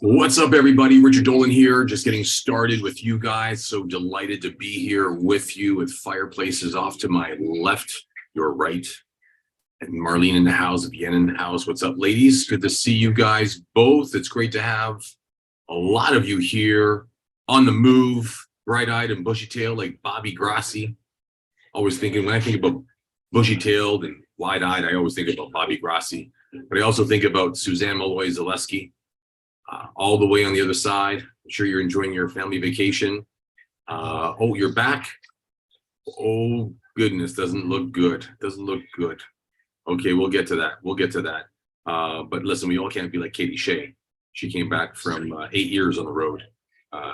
What's up, everybody? Richard Dolan here, just getting started with you guys. So delighted to be here with you with fireplaces off to my left, your right, and Marlene in the house, Vienna in the house. What's up, ladies? Good to see you guys both. It's great to have a lot of you here on the move, bright-eyed and bushy-tailed like Bobby Grassi. Always thinking, when I think about bushy-tailed and wide-eyed, I always think about Bobby Grassi. But I also think about Suzanne Malloy-Zaleski. All the way on the other side. I'm sure you're enjoying your family vacation. Oh, you're back. Oh, goodness, doesn't look good. Doesn't look good. Okay, we'll get to that. We'll get to that. But listen, we all can't be like Katie Shea. She came back from 8 years on the road,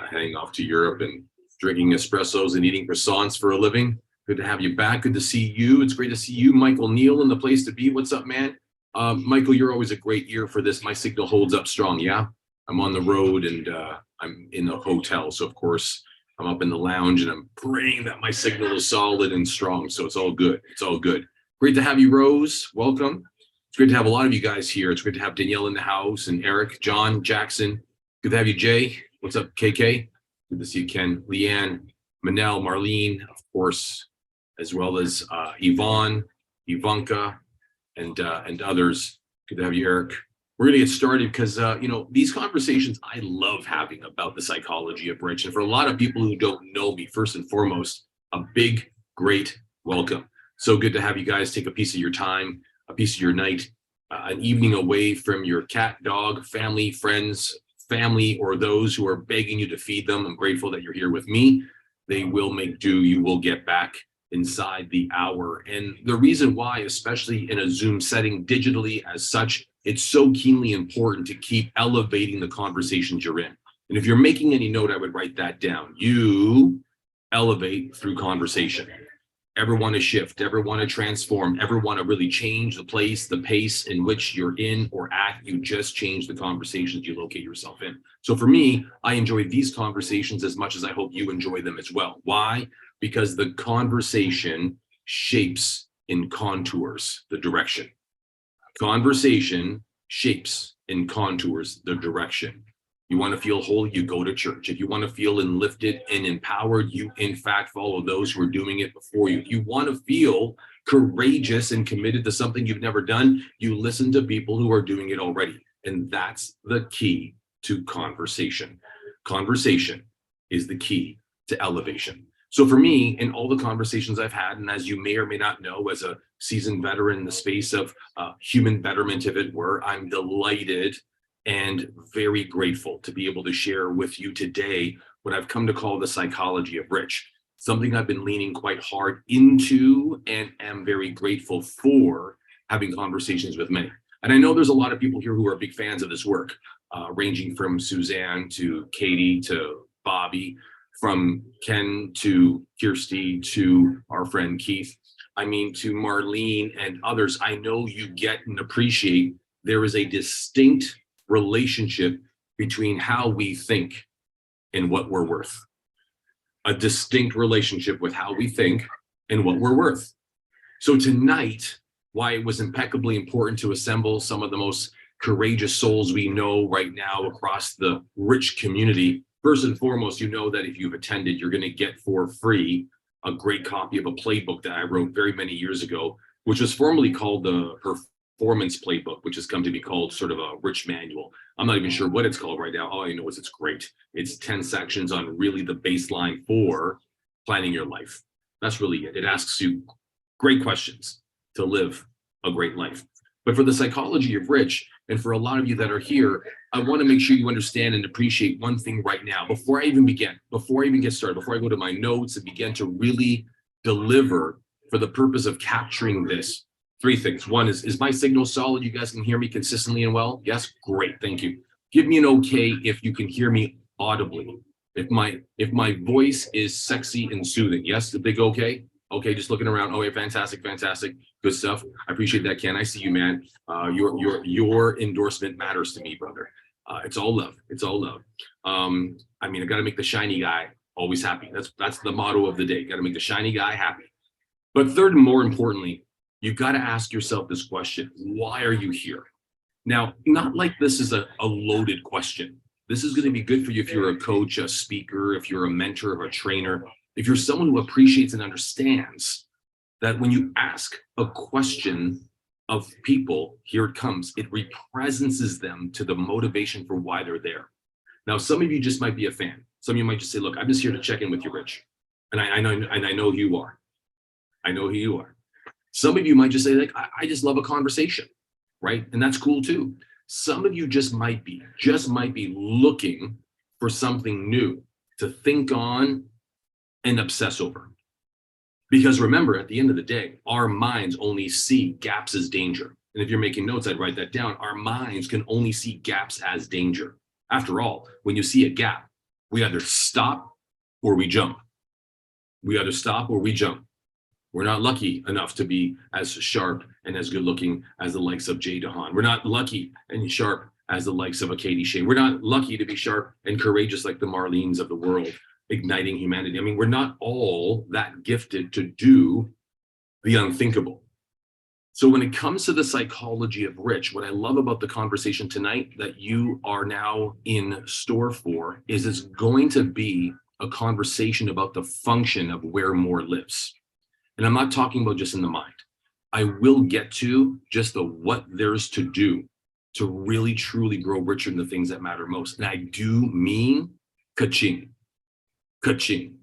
heading off to Europe and drinking espressos and eating croissants for a living. Good to have you back. Good to see you. It's great to see you, Michael Neal, in the place to be. What's up, man? Michael, you're always a great ear for this. My signal holds up strong, yeah? I'm on the road and I'm in the hotel. So, of course, I'm up in the lounge and I'm praying that my signal is solid and strong. So it's all good. It's all good. Great to have you, Rose. Welcome. It's great to have a lot of you guys here. It's great to have Danielle in the house and Eric, John, Jackson. Good to have you, Jay. What's up, KK? Good to see you, Ken, Leanne, Manel, Marlene, of course, as well as Yvonne, Ivanka, and others. Good to have you, Eric. We're going to get started because, these conversations I love having about the psychology of rich. And for a lot of people who don't know me, first and foremost, a big, great welcome. So good to have you guys take a piece of your time, a piece of your night, an evening away from your cat, dog, family, friends, family, or those who are begging you to feed them. I'm grateful that you're here with me. They will make do. You will get back inside the hour. And the reason why, especially in a Zoom setting digitally as such, it's so keenly important to keep elevating the conversations you're in. And if you're making any note, I would write that down. You elevate through conversation. Ever want to shift, ever want to transform, ever want to really change the place, the pace in which you're in or at, you just change the conversations you locate yourself in. So for me, I enjoy these conversations as much as I hope you enjoy them as well. Why? Because the conversation shapes and contours the direction. Conversation shapes and contours the direction. You want to feel whole, you go to church. If you want to feel lifted and empowered, you in fact follow those who are doing it before you. If you want to feel courageous and committed to something you've never done, you listen to people who are doing it already. And that's the key to conversation. Conversation is the key to elevation. So for me, in all the conversations I've had, and as you may or may not know, as a seasoned veteran in the space of human betterment, if it were, I'm delighted and very grateful to be able to share with you today what I've come to call the psychology of rich, something I've been leaning quite hard into and am very grateful for having conversations with many. And I know there's a lot of people here who are big fans of this work, ranging from Suzanne to Katie to Bobby, from Ken to Kirsty to our friend Keith, to Marlene and others. I know you get and appreciate there is a distinct relationship between how we think and what we're worth. A distinct relationship with how we think and what we're worth. So tonight, why it was impeccably important to assemble some of the most courageous souls we know right now across the rich community. First and foremost, you know that if you've attended, you're going to get for free a great copy of a playbook that I wrote very many years ago, which was formerly called the Performance Playbook, which has come to be called sort of a rich manual. I'm not even sure what it's called right now. All I know is it's great. It's 10 sections on really the baseline for planning your life. That's really it. It asks you great questions to live a great life. But for the psychology of rich, and for a lot of you that are here, I want to make sure you understand and appreciate one thing right now. Before I even get started, before I go to my notes and begin to really deliver for the purpose of capturing this, three things. One is my signal solid? You guys can hear me consistently and well? Yes? Great. Thank you. Give me an okay if you can hear me audibly. If my voice is sexy and soothing. Yes? The big okay? Okay, just looking around. Oh, yeah, fantastic. Good stuff. I appreciate that, Ken. I see you, man. Your endorsement matters to me, brother. It's all love. I got to make the shiny guy always happy. That's the motto of the day. Got to make the shiny guy happy. But third and more importantly, you've got to ask yourself this question: why are you here? Now, not like this is a loaded question. This is going to be good for you if you're a coach, a speaker, if you're a mentor or a trainer, if you're someone who appreciates and understands that when you ask a question of people, here it comes, it represents them to the motivation for why they're there. Now, some of you just might be a fan. Some of you might just say, look, I'm just here to check in with you, Rich. And I know who you are. I know who you are. Some of you might just say, like, I just love a conversation, right? And that's cool too. Some of you just might be looking for something new to think on and obsess over. Because remember, at the end of the day, our minds only see gaps as danger. And if you're making notes, I'd write that down. Our minds can only see gaps as danger. After all, when you see a gap, we either stop or we jump. We either stop or we jump. We're not lucky enough to be as sharp and as good looking as the likes of Jay DeHaan. We're not lucky and sharp as the likes of a Katie Shea. We're not lucky to be sharp and courageous like the Marlenes of the world, igniting humanity. I mean, we're not all that gifted to do the unthinkable. So when it comes to the psychology of rich, what I love about the conversation tonight that you are now in store for is it's going to be a conversation about the function of where more lives. And I'm not talking about just in the mind. I will get to just the what there's to do to really truly grow richer in the things that matter most. And I do mean ka-ching. Ka-ching.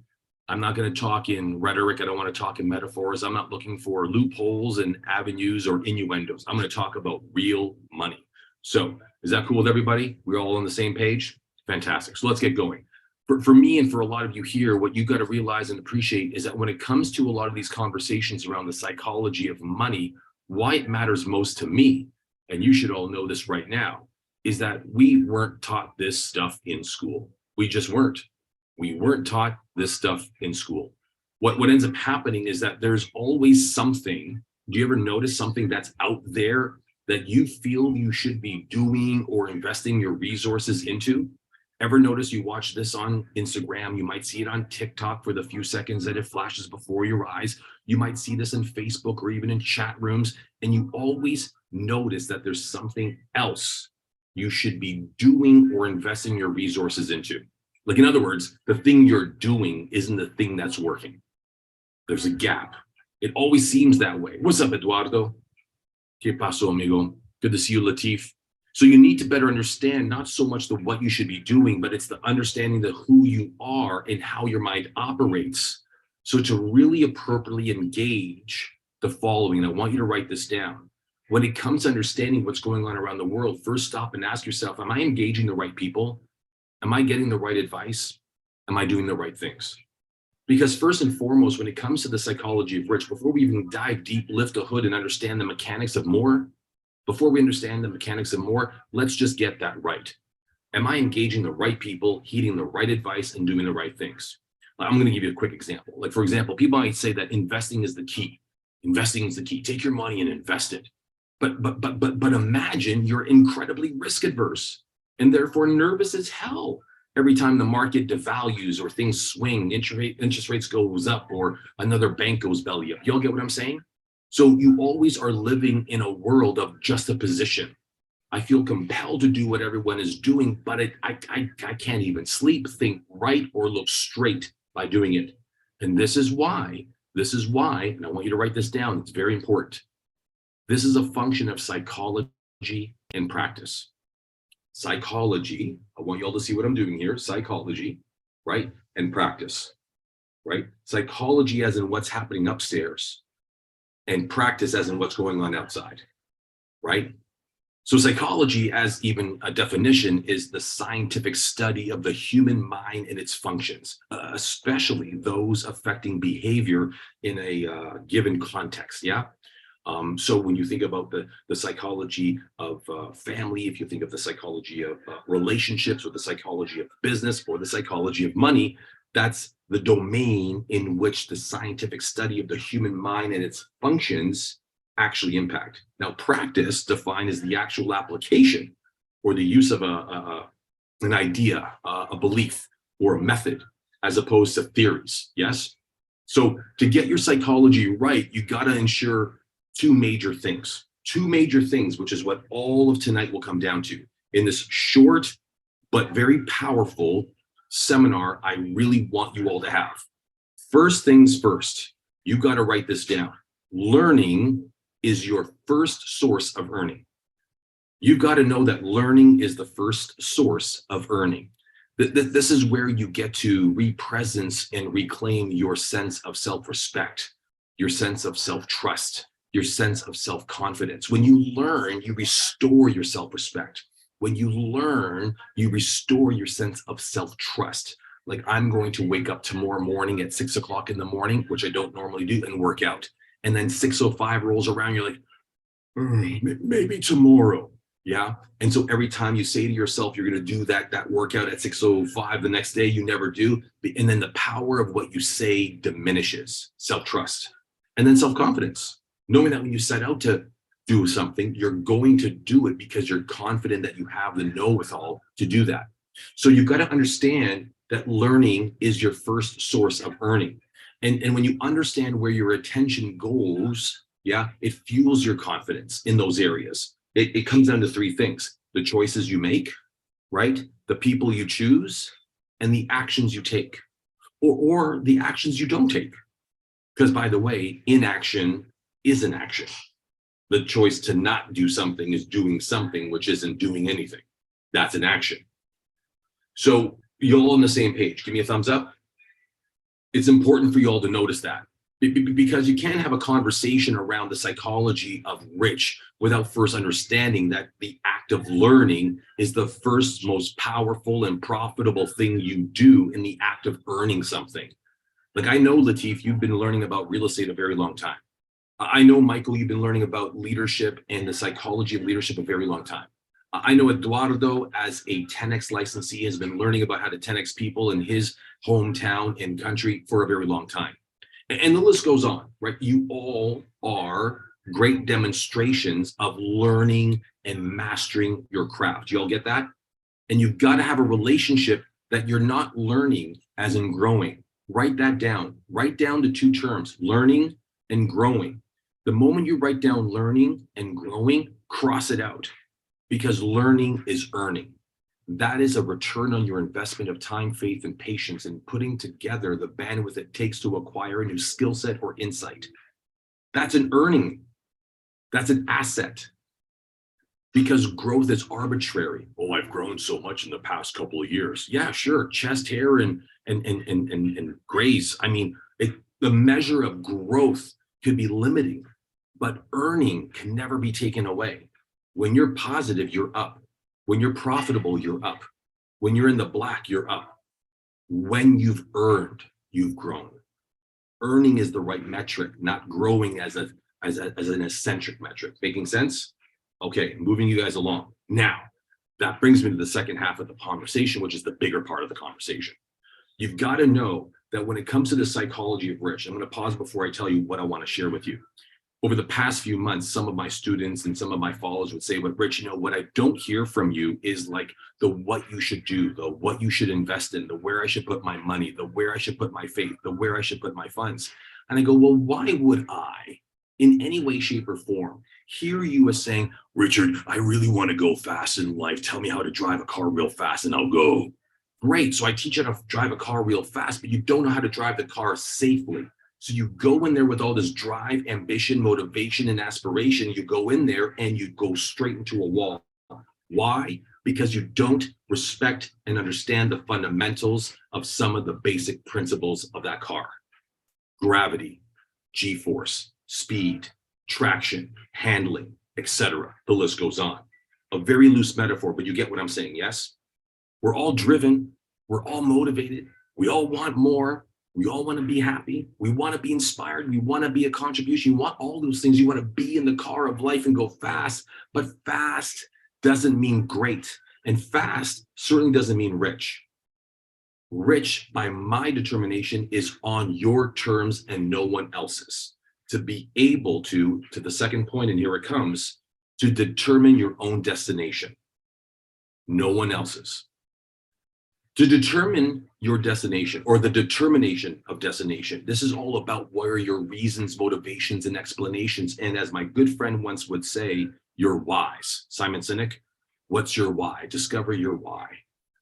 I'm not going to talk in rhetoric. I don't want to talk in metaphors. I'm not looking for loopholes and avenues or innuendos. I'm going to talk about real money. So is that cool with everybody? We're all on the same page? Fantastic. So let's get going. For me and for a lot of you here, what you got to realize and appreciate is that when it comes to a lot of these conversations around the psychology of money, why it matters most to me, and you should all know this right now, is that we weren't taught this stuff in school. We just weren't. We weren't taught this stuff in school. What ends up happening is that there's always something. Do you ever notice something that's out there that you feel you should be doing or investing your resources into? Ever notice you watch this on Instagram? You might see it on TikTok for the few seconds that it flashes before your eyes. You might see this in Facebook or even in chat rooms. And you always notice that there's something else you should be doing or investing your resources into. Like, in other words, the thing you're doing isn't the thing that's working. There's a gap. It always seems that way. What's up, Eduardo? ¿Qué pasó, amigo? Good to see you, Latif. So you need to better understand not so much the what you should be doing, but it's the understanding the who you are and how your mind operates. So to really appropriately engage the following, and I want you to write this down. When it comes to understanding what's going on around the world, first stop and ask yourself, am I engaging the right people? Am I getting the right advice? Am I doing the right things? Because first and foremost, when it comes to the psychology of rich, before we even dive deep, lift the hood and understand the mechanics of more, let's just get that right. Am I engaging the right people, heeding the right advice, and doing the right things? I'm going to give you a quick example. Like, for example, people might say that investing is the key. Investing is the key. Take your money and invest it. But imagine you're incredibly risk adverse and therefore nervous as hell every time the market devalues or things swing, interest rates goes up, or another bank goes belly up. Y'all get what I'm saying? So you always are living in a world of juxtaposition. I feel compelled to do what everyone is doing, but I can't even sleep, think right, or look straight by doing it. And this is why, and I want you to write this down, it's very important. This is a function of psychology and practice. Psychology, I want you all to see what I'm doing here, psychology, right? And practice, right? Psychology as in what's happening upstairs, and practice as in what's going on outside, right? So psychology, as even a definition, is the scientific study of the human mind and its functions, especially those affecting behavior in a given context, yeah? So when you think about the psychology of family, if you think of the psychology of relationships, or the psychology of business, or the psychology of money, that's the domain in which the scientific study of the human mind and its functions actually impact. Now, practice, defined as the actual application or the use of an idea, a belief, or a method, as opposed to theories, yes? So to get your psychology right, you got to ensure two major things, which is what all of tonight will come down to in this short but very powerful seminar I really want you all to have. First things first, you got to write this down. Learning is your first source of earning. You've got to know that learning is the first source of earning. This is where you get to re-presence and reclaim your sense of self-respect, your sense of self-trust, your sense of self-confidence. When you learn, you restore your self-respect. When you learn, you restore your sense of self-trust. Like, I'm going to wake up tomorrow morning at 6 o'clock in the morning, which I don't normally do, and work out. And then 6:05 rolls around, you're like, maybe tomorrow. Yeah. And so every time you say to yourself, you're going to do that workout at 6:05 the next day, you never do. And then the power of what you say diminishes. Self-trust. And then self-confidence. Knowing that when you set out to do something, you're going to do it because you're confident that you have the know-with-all to do that. So you've got to understand that learning is your first source of earning. And when you understand where your attention goes, yeah, it fuels your confidence in those areas. It comes down to three things: the choices you make, right? The people you choose, and the actions you take, or the actions you don't take. Because, by the way, inaction is an action. The choice to not do something is doing something which isn't doing anything. That's an action. So you're all on the same page. Give me a thumbs up. It's important for you all to notice that, because you can't have a conversation around the psychology of rich without first understanding that the act of learning is the first most powerful and profitable thing you do in the act of earning something. Like, I know, Latif, you've been learning about real estate a very long time. I know, Michael, you've been learning about leadership and the psychology of leadership a very long time. I know Eduardo, as a 10X licensee, has been learning about how to 10X people in his hometown and country for a very long time. And the list goes on, right? You all are great demonstrations of learning and mastering your craft. You all get that? And you've got to have a relationship that you're not learning as in growing. Write that down. Write down the two terms, learning and growing. The moment you write down learning and growing, cross it out, because learning is earning. That is a return on your investment of time, faith, and patience in putting together the bandwidth it takes to acquire a new skill set or insight. That's an earning. That's an asset. Because growth is arbitrary. Oh, I've grown so much in the past couple of years. Yeah, sure. Chest hair and grays. I mean, the measure of growth could be limiting, but earning can never be taken away. When you're positive, you're up. When you're profitable, you're up. When you're in the black, you're up. When you've earned, you've grown. Earning is the right metric, not growing as an eccentric metric. Making sense? Okay, moving you guys along. Now, that brings me to the second half of the conversation, which is the bigger part of the conversation. You've got to know that when it comes to the psychology of rich, I'm going to pause before I tell you what I want to share with you. Over the past few months, some of my students and some of my followers would say, but Rich, what I don't hear from you is like the what you should do, the what you should invest in, the where I should put my money, the where I should put my faith, the where I should put my funds. And I go, well, why would I, in any way, shape, or form, hear you as saying, Richard, I really want to go fast in life. Tell me how to drive a car real fast and I'll go. Great. So I teach you how to drive a car real fast, but you don't know how to drive the car safely. So you go in there with all this drive, ambition, motivation, and aspiration. You go in there and you go straight into a wall. Why? Because you don't respect and understand the fundamentals of some of the basic principles of that car. Gravity, G-force, speed, traction, handling, etc. The list goes on. A very loose metaphor, but you get what I'm saying, yes? We're all driven. We're all motivated. We all want more. We all want to be happy. We want to be inspired. We want to be a contribution. You want all those things. You want to be in the car of life and go fast. But fast doesn't mean great. And fast certainly doesn't mean rich. Rich, by my determination, is on your terms and no one else's. To be able to the second point, and here it comes, to determine your own destination. No one else's. To determine your destination, or the determination of destination, this is all about what are your reasons, motivations, and explanations. And as my good friend once would say, your whys. Simon Sinek, what's your why? Discover your why.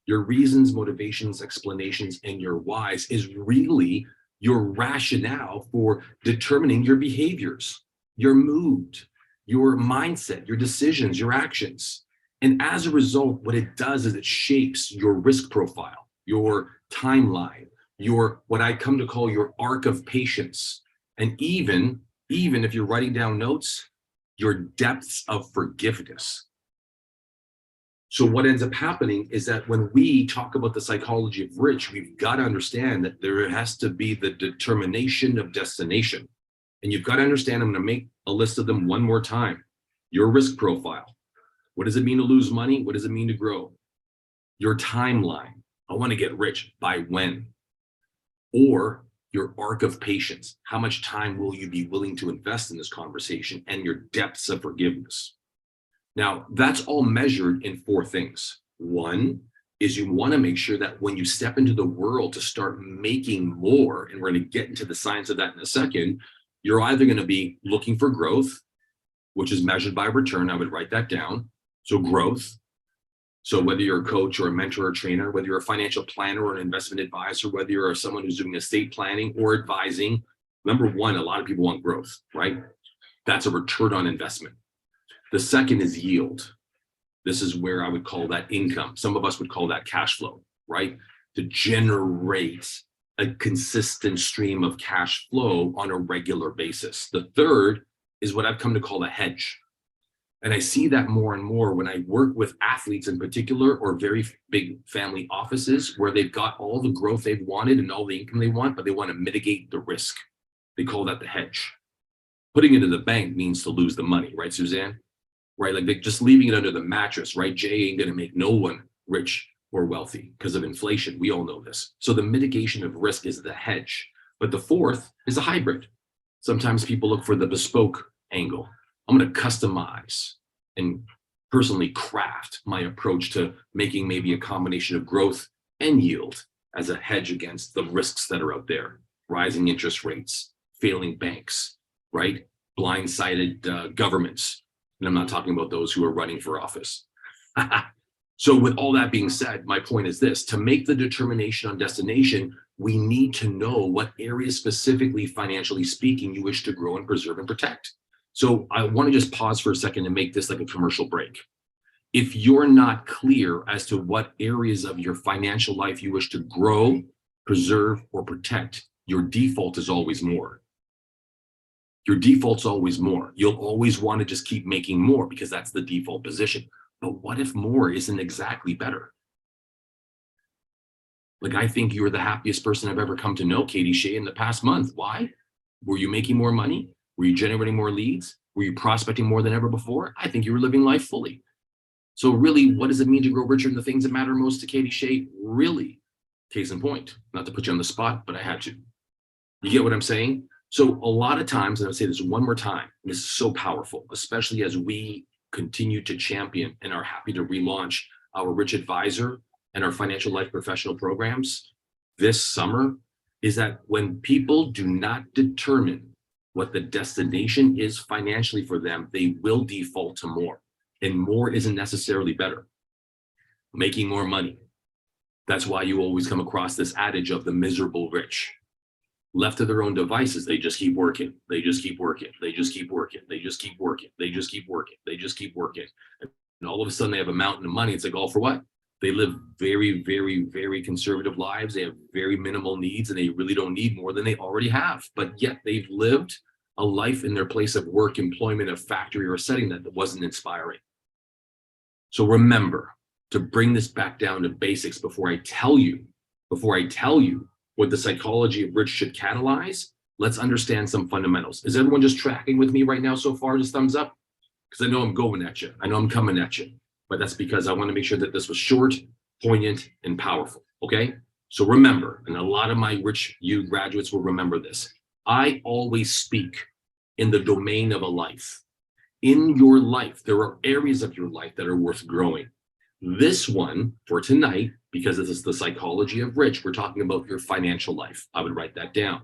Your reasons, motivations, explanations, and your whys is really your rationale for determining your behaviors, your mood, your mindset, your decisions, your actions. And as a result, what it does is it shapes your risk profile, your timeline, your what I come to call your arc of patience. And even if you're writing down notes, your depths of forgiveness. So what ends up happening is that when we talk about the psychology of rich, we've got to understand that there has to be the determination of destination. And you've got to understand, I'm going to make a list of them one more time. Your risk profile. What does it mean to lose money? What does it mean to grow? Your timeline. I want to get rich. By when? Or your arc of patience. How much time will you be willing to invest in this conversation, and your depths of forgiveness? Now, that's all measured in four things. One is you want to make sure that when you step into the world to start making more, and we're going to get into the science of that in a second, you're either going to be looking for growth, which is measured by return. I would write that down. So growth. So whether you're a coach or a mentor or a trainer, whether you're a financial planner or an investment advisor, whether you're someone who's doing estate planning or advising, number one, a lot of people want growth, right? That's a return on investment. The second is yield. This is where I would call that income. Some of us would call that cash flow, right? To generate a consistent stream of cash flow on a regular basis. The third is what I've come to call a hedge. And I see that more and more when I work with athletes in particular, or very big family offices where they've got all the growth they've wanted and all the income they want, but they want to mitigate the risk. They call that the hedge. Putting it in the bank means to lose the money, right, Suzanne? Right? Like just leaving it under the mattress, right? Jay ain't going to make no one rich or wealthy because of inflation. We all know this. So the mitigation of risk is the hedge. But the fourth is a hybrid. Sometimes people look for the bespoke angle. I'm going to customize and personally craft my approach to making maybe a combination of growth and yield as a hedge against the risks that are out there. Rising interest rates, failing banks, right? Blindsided governments. And I'm not talking about those who are running for office. So with all that being said, my point is this: to make the determination on destination, we need to know what areas specifically, financially speaking, you wish to grow and preserve and protect. So I want to just pause for a second and make this like a commercial break. If you're not clear as to what areas of your financial life you wish to grow, preserve, or protect, your default is always more. Your default's always more. You'll always want to just keep making more because that's the default position. But what if more isn't exactly better? Like, I think you're the happiest person I've ever come to know, Katie Shea, in the past month. Why? Were you making more money? Were you generating more leads? Were you prospecting more than ever before? I think you were living life fully. So really, what does it mean to grow richer in the things that matter most to Katie Shea? Really, case in point, not to put you on the spot, but I had to. You get what I'm saying? So a lot of times, and I'll say this one more time, and this is so powerful, especially as we continue to champion and are happy to relaunch our Rich Advisor and our Financial Life Professional programs this summer, is that when people do not determine what the destination is financially for them, they will default to more. And more isn't necessarily better. Making more money. That's why you always come across this adage of the miserable rich. Left to their own devices, they just keep working. They just keep working. They just keep working. They just keep working. They just keep working. They just keep working. And all of a sudden they have a mountain of money. It's like, all for what? They live very, very, very conservative lives. They have very minimal needs, and they really don't need more than they already have. But yet they've lived a life in their place of work, employment, a factory, or a setting that wasn't inspiring. So remember to bring this back down to basics before I tell you what the psychology of rich should catalyze. Let's understand some fundamentals. Is everyone just tracking with me right now so far? Just thumbs up? Because I know I'm going at you. I know I'm coming at you. But that's because I want to make sure that this was short, poignant, and powerful. Okay? So remember, and a lot of my Rich U graduates will remember this. I always speak in the domain of a life. In your life, there are areas of your life that are worth growing. This one for tonight, because this is the psychology of rich, we're talking about your financial life. I would write that down.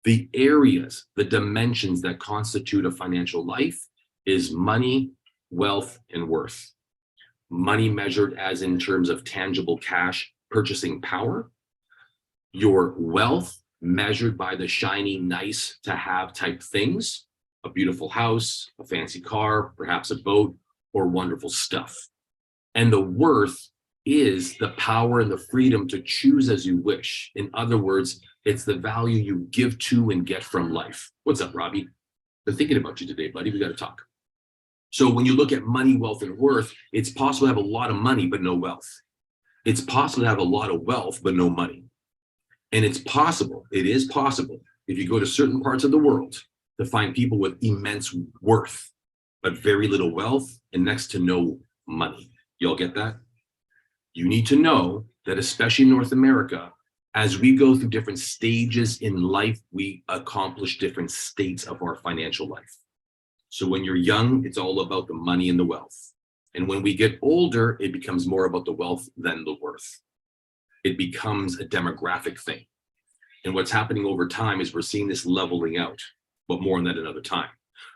The areas, the dimensions that constitute a financial life is money, wealth, and worth. money measured as in terms of tangible cash purchasing power, your wealth measured by the shiny, nice to have type things, a beautiful house, a fancy car, perhaps a boat, or wonderful stuff. And the worth is the power and the freedom to choose as you wish. In other words, it's the value you give to and get from life. What's up, Robbie? Been thinking about you today, buddy. We got to talk. So when you look at money, wealth, and worth, it's possible to have a lot of money, but no wealth. It's possible to have a lot of wealth, but no money. And it is possible, if you go to certain parts of the world, to find people with immense worth, but very little wealth and next to no money. Y'all get that? You need to know that, especially in North America, as we go through different stages in life, we accomplish different states of our financial life. So when you're young, it's all about the money and the wealth. And when we get older, it becomes more about the wealth than the worth. It becomes a demographic thing. And what's happening over time is we're seeing this leveling out, but more on that another time.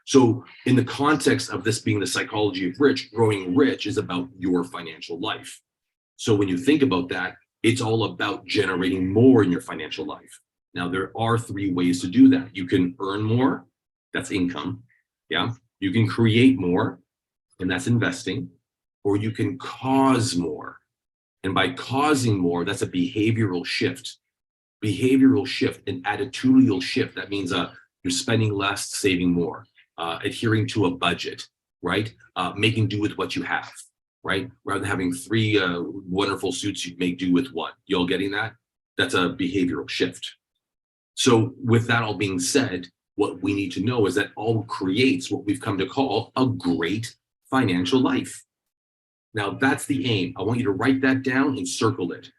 So in the context of this being the psychology of rich, growing rich is about your financial life. So when you think about that, it's all about generating more in your financial life. Now, there are 3 ways to do that. You can earn more, that's income. Yeah. You can create more, and that's investing, or you can cause more. And by causing more, that's a behavioral shift. Behavioral shift, an attitudinal shift. That means you're spending less, saving more, adhering to a budget, right? Making do with what you have, right? Rather than having 3 wonderful suits, you make do with 1. You all getting that? That's a behavioral shift. So with that all being said, what we need to know is that all creates what we've come to call a great financial life. Now, that's the aim. I want you to write that down and circle it,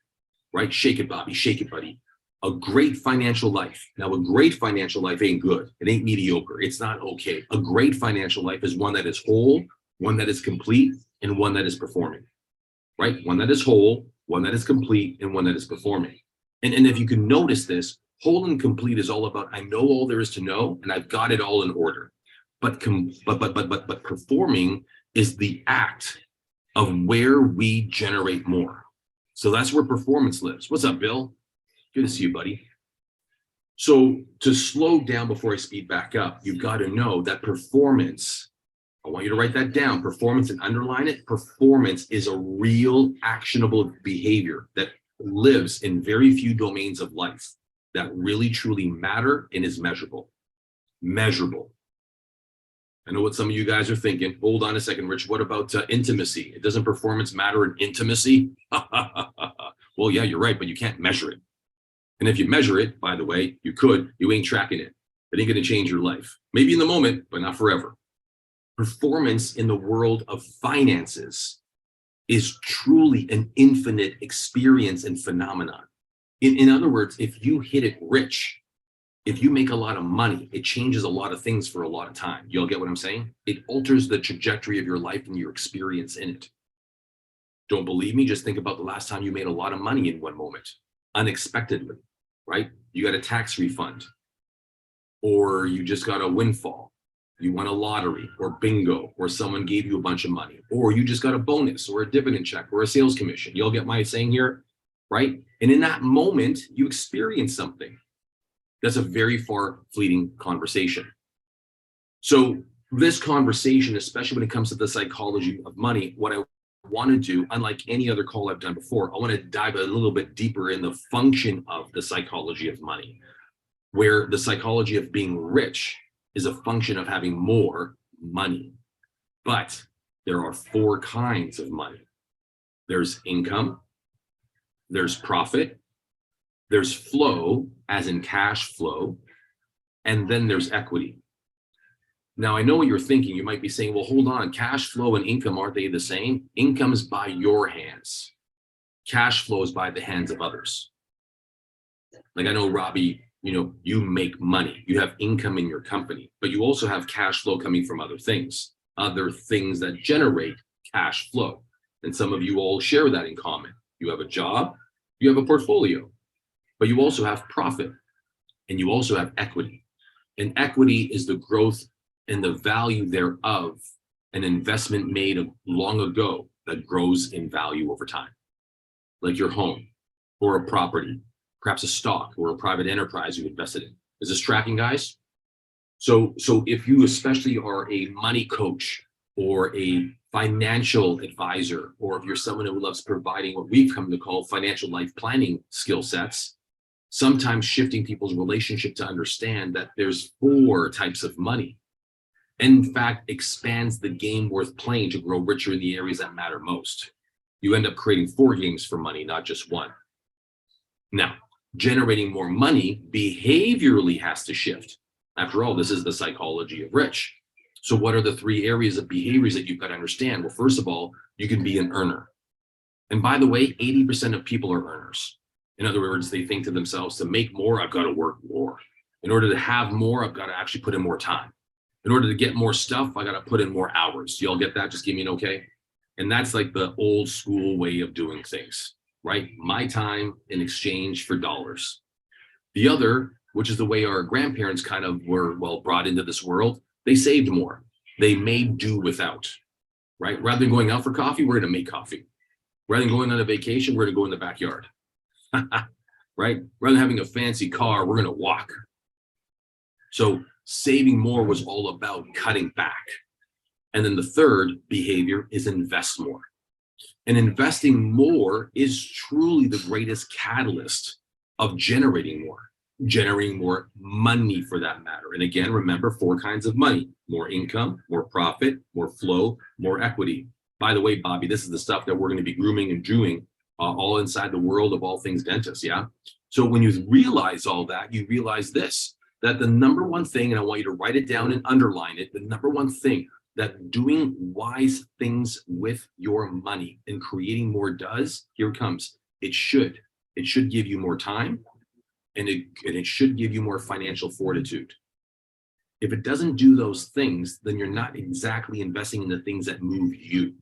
right? Shake it, Bobby. Shake it, buddy. A great financial life. Now, a great financial life ain't good. It ain't mediocre. It's not okay. A great financial life is one that is whole, one that is complete, and one that is performing, right? One that is whole, one that is complete, and one that is performing. And if you can notice this, whole and complete is all about, I know all there is to know, and I've got it all in order. But performing is the act of where we generate more. So that's where performance lives. What's up, Bill? Good to see you, buddy. So to slow down before I speed back up, you've got to know that performance, I want you to write that down, performance, and underline it. Performance is a real actionable behavior that lives in very few domains of life that really truly matter and is measurable. Measurable. I know what some of you guys are thinking. Hold on a second, Rich. What about intimacy? Doesn't performance matter in intimacy? Well, yeah, you're right, but you can't measure it. And if you measure it, by the way, you ain't tracking it. It ain't going to change your life. Maybe in the moment, but not forever. Performance in the world of finances is truly an infinite experience and phenomenon. In other words, if you hit it rich, if you make a lot of money, it changes a lot of things for a lot of time. You all get what I'm saying? It alters the trajectory of your life and your experience in it. Don't believe me? Just think about the last time you made a lot of money in one moment, unexpectedly, right? You got a tax refund, or you just got a windfall. You won a lottery or bingo, or someone gave you a bunch of money, or you just got a bonus or a dividend check or a sales commission. You all get my saying here, right? And in that moment, you experience something. That's a very far fleeting conversation. So this conversation, especially when it comes to the psychology of money, what I want to do, unlike any other call I've done before, I want to dive a little bit deeper in the function of the psychology of money, where the psychology of being rich is a function of having more money. But there are 4 kinds of money. There's income, there's profit, there's flow, as in cash flow, and then there's equity. Now, I know what you're thinking. You might be saying, well, hold on, cash flow and income, aren't they the same? Income is by your hands. Cash flow is by the hands of others. Like, I know, Robbie, you make money. You have income in your company, but you also have cash flow coming from other things that generate cash flow. And some of you all share that in common. You have a job, you have a portfolio, but you also have profit, and you also have equity. And equity is the growth and the value thereof an investment made long ago that grows in value over time, like your home or a property, perhaps a stock or a private enterprise you invested in. Is this tracking, guys? So if you especially are a money coach or a financial advisor, or if you're someone who loves providing what we've come to call financial life planning skill sets, sometimes shifting people's relationship to understand that there's 4 types of money, in fact, expands the game worth playing to grow richer in the areas that matter most. You end up creating 4 games for money, not just one. Now, generating more money behaviorally has to shift. After all, this is the psychology of rich. So what are the 3 areas of behaviors that you've got to understand? Well, first of all, you can be an earner. And by the way, 80% of people are earners. In other words, they think to themselves, to make more, I've got to work more. In order to have more, I've got to actually put in more time. In order to get more stuff, I got to put in more hours. Do y'all get that? Just give me an okay. And that's like the old school way of doing things, right? My time in exchange for dollars. The other, which is the way our grandparents kind of were, well, brought into this world, they saved more. They made do without, right? Rather than going out for coffee, we're going to make coffee. Rather than going on a vacation, we're going to go in the backyard, right? Rather than having a fancy car, we're going to walk. So saving more was all about cutting back. And then the third behavior is invest more. And investing more is truly the greatest catalyst of generating more money for that matter. And again, remember 4 kinds of money: more income, more profit, more flow, more equity. By the way, Bobby, this is the stuff that we're going to be grooming and doing all inside the world of all things dentists. Yeah. So when you realize all that, you realize this, that the number one thing, and I want you to write it down and underline it, the number one thing that doing wise things with your money and creating more does, here it comes. It should give you more time, and it should give you more financial fortitude. If it doesn't do those things, then you're not exactly investing in the things that move you.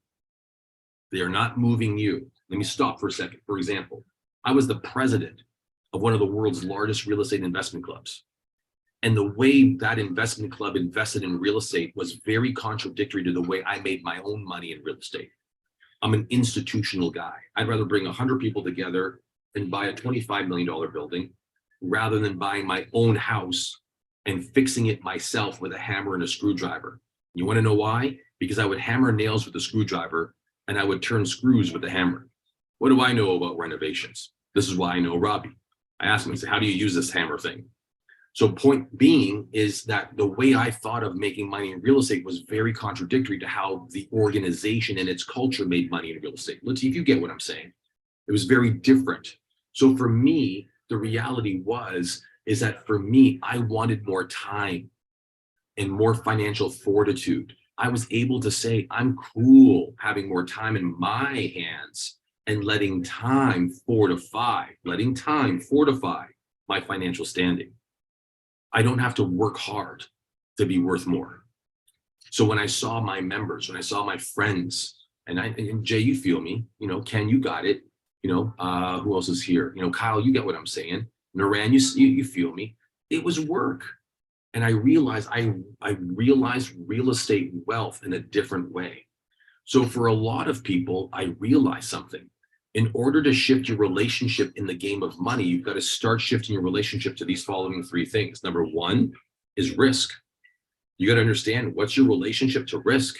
They are not moving you. Let me stop for a second. For example, I was the president of one of the world's largest real estate investment clubs. And the way that investment club invested in real estate was very contradictory to the way I made my own money in real estate. I'm an institutional guy. I'd rather bring 100 people together and buy a $25 million building rather than buying my own house and fixing it myself with a hammer and a screwdriver. You want to know why? Because I would hammer nails with a screwdriver and I would turn screws with a hammer. What do I know about renovations? This is why I know Robbie. I asked him, I said, how do you use this hammer thing? So point being is that the way I thought of making money in real estate was very contradictory to how the organization and its culture made money in real estate. Let's see if you get what I'm saying. It was very different. So for me, the reality is that for me, I wanted more time and more financial fortitude. I was able to say, I'm cool having more time in my hands and letting time fortify my financial standing. I don't have to work hard to be worth more. So when I saw my members, when I saw my friends, and Jay, you feel me, Ken, you got it, who else is here? Kyle, you get what I'm saying. Naran, you feel me. It was work. And I realized real estate wealth in a different way. So for a lot of people, I realized something. In order to shift your relationship in the game of money, you've got to start shifting your relationship to these following 3 things. Number 1 is risk. You got to understand, what's your relationship to risk?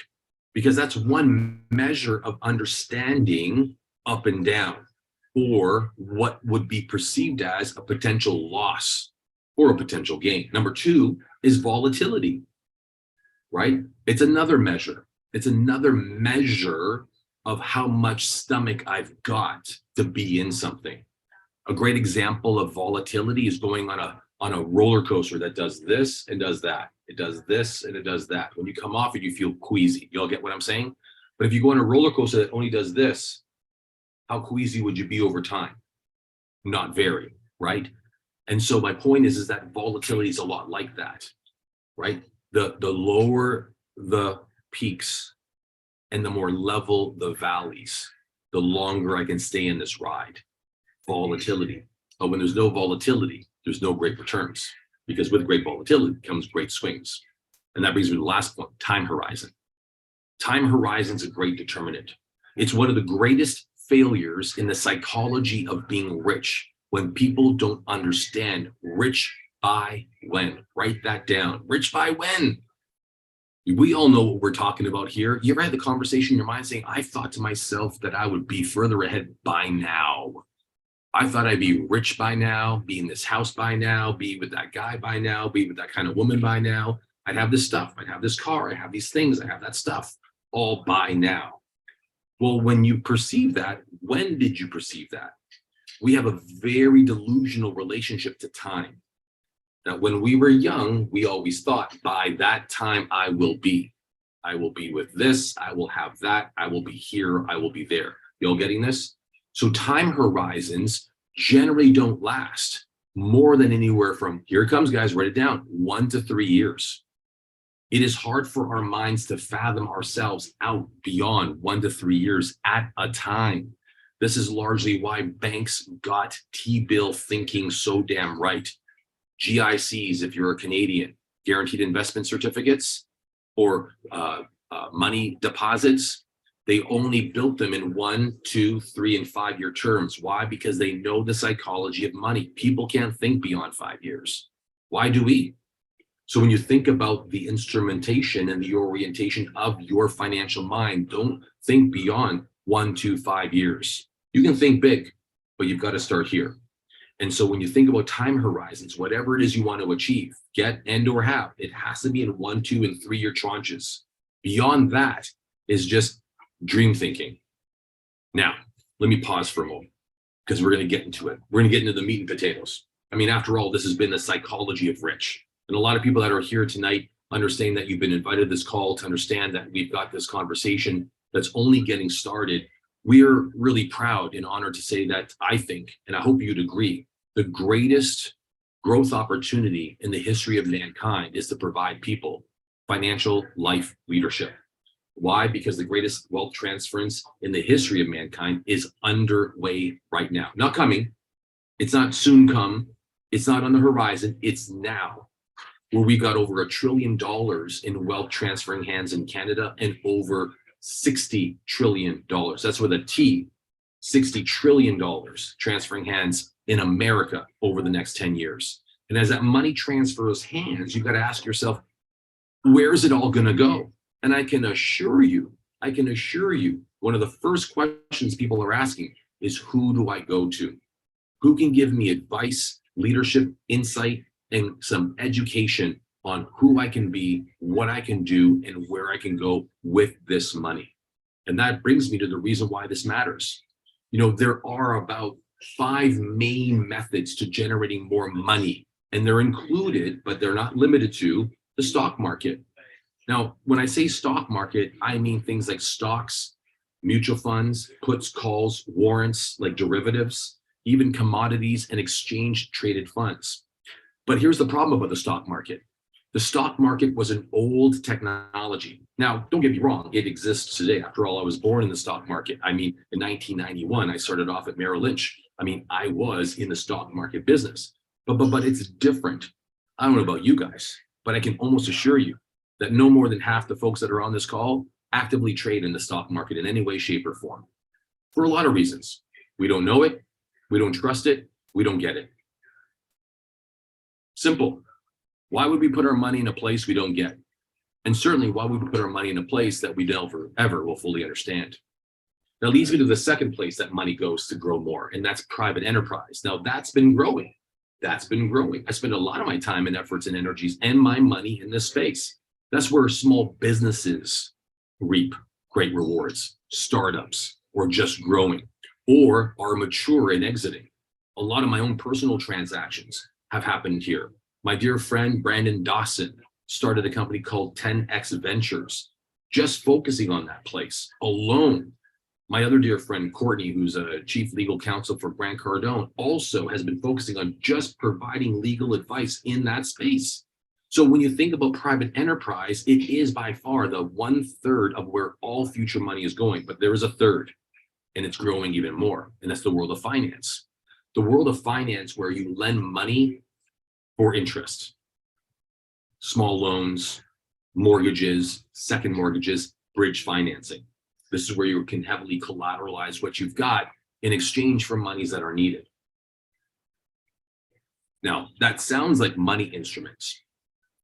Because that's one measure of understanding up and down, or what would be perceived as a potential loss or a potential gain. Number 2 is volatility, right? It's another measure. It's another measure of how much stomach I've got to be in something. A great example of volatility is going on a roller coaster that does this and does that. It does this and it does that. When you come off it, you feel queasy. You all get what I'm saying? But if you go on a roller coaster that only does this, how queasy would you be over time? Not very, right? And so my point is that volatility is a lot like that, right? The lower the peaks and the more level the valleys, the longer I can stay in this ride. Volatility. But when there's no volatility, there's no great returns, because with great volatility comes great swings. And that brings me to the last point, time horizon. Time horizon is a great determinant. It's one of the greatest failures in the psychology of being rich when people don't understand rich by when. Write that down. Rich by when? We all know what we're talking about here. You ever had the conversation in your mind saying, I thought to myself that I would be further ahead by now. I thought I'd be rich by now, be in this house by now, be with that guy by now, be with that kind of woman by now. I'd have this stuff. I'd have this car. I have these things. I have that stuff all by now. Well, when you perceive that, when did you perceive that? We have a very delusional relationship to time. That when we were young, we always thought by that time I will be. I will be with this, I will have that, I will be here, I will be there. You all getting this? So time horizons generally don't last more than anywhere from, here it comes guys, write it down, 1 to 3 years. It is hard for our minds to fathom ourselves out beyond 1 to 3 years at a time. This is largely why banks got T-bill thinking so damn right. GICs, if you're a Canadian, guaranteed investment certificates or money deposits, they only built them in 1, 2, 3, and 5 year terms. Why? Because they know the psychology of money. People can't think beyond 5 years. Why do we? So when you think about the instrumentation and the orientation of your financial mind, don't think beyond 1, 2, 5 years. You can think big, but you've got to start here. And so when you think about time horizons, whatever it is you want to achieve, get and or have, it has to be in 1, 2, and 3 year tranches. Beyond that is just dream thinking. Now, let me pause for a moment because we're going to get into it. We're going to get into the meat and potatoes. I mean, after all, this has been the psychology of rich. And a lot of people that are here tonight understand that you've been invited to this call to understand that we've got this conversation that's only getting started. We're really proud and honored to say that I think, and I hope you'd agree, the greatest growth opportunity in the history of mankind is to provide people financial life leadership. Why? Because the greatest wealth transference in the history of mankind is underway right now. Not coming. It's not soon come. It's not on the horizon. It's now, where we got over $1 trillion in wealth transferring hands in Canada and over $60 trillion. That's with a T, $60 trillion transferring hands in America over the next 10 years. And as that money transfers hands, you've got to ask yourself, where is it all going to go? And I can assure you, one of the first questions people are asking is, who do I go to? Who can give me advice, leadership, insight, and some education on who I can be, what I can do, and where I can go with this money? And that brings me to the reason why this matters. You know, there are about 5 main methods to generating more money, and they're included, but they're not limited to, the stock market. Now, when I say stock market, I mean things like stocks, mutual funds, puts, calls, warrants, like derivatives, even commodities and exchange traded funds. But here's the problem about the stock market. The stock market was an old technology. Now, don't get me wrong, it exists today. After all, I was born in the stock market. I mean, in 1991, I started off at Merrill Lynch. I mean, I was in the stock market business, but it's different. I don't know about you guys, but I can almost assure you that no more than half the folks that are on this call actively trade in the stock market in any way, shape, or form. For a lot of reasons. We don't know it, we don't trust it, we don't get it. Simple. Why would we put our money in a place we don't get? And certainly, why would we put our money in a place that we never, ever will fully understand? That leads me to the second place that money goes to grow more, and that's private enterprise. Now, that's been growing. I spend a lot of my time and efforts and energies and my money in this space. That's where small businesses reap great rewards, startups, or just growing, or are mature and exiting. A lot of my own personal transactions have happened here. My dear friend, Brandon Dawson, started a company called 10X Ventures, just focusing on that place alone. My other dear friend, Courtney, who's a chief legal counsel for Grant Cardone, also has been focusing on just providing legal advice in that space. So when you think about private enterprise, it is by far the 1/3 of where all future money is going, but there is a third, and it's growing even more, and that's the world of finance. The world of finance where you lend money for interest. Small loans, mortgages, second mortgages, bridge financing. This is where you can heavily collateralize what you've got in exchange for monies that are needed. Now, that sounds like money instruments.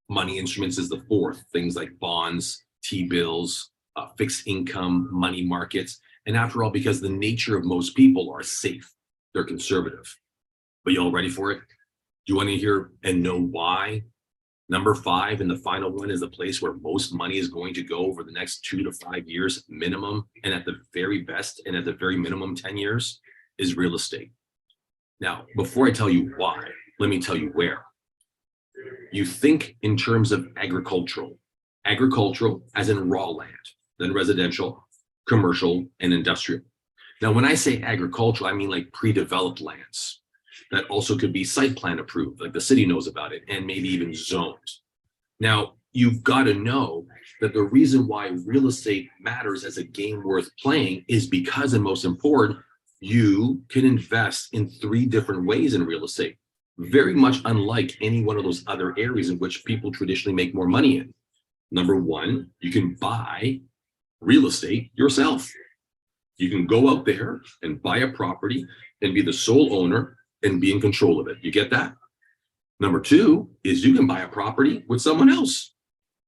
Money instruments is the fourth, things like bonds, T-bills, fixed income, money markets. And after all, because the nature of most people are safe, they're conservative. But you all ready for it? Do you want to hear and know why? Number 5, and the final one, is the place where most money is going to go over the next 2 to 5 years minimum, and at the very best, and at the very minimum 10 years, is real estate. Now, before I tell you why, let me tell you where. You think in terms of agricultural as in raw land, then residential, commercial, and industrial. Now, when I say agricultural, I mean like pre-developed lands that also could be site plan approved, like the city knows about it, and maybe even zoned. Now, you've got to know that the reason why real estate matters as a game worth playing is because, and most important, you can invest in 3 different ways in real estate, very much unlike any one of those other areas in which people traditionally make more money in. Number 1, you can buy real estate yourself. You can go out there and buy a property and be the sole owner and be in control of it. You get that? Number 2 is you can buy a property with someone else.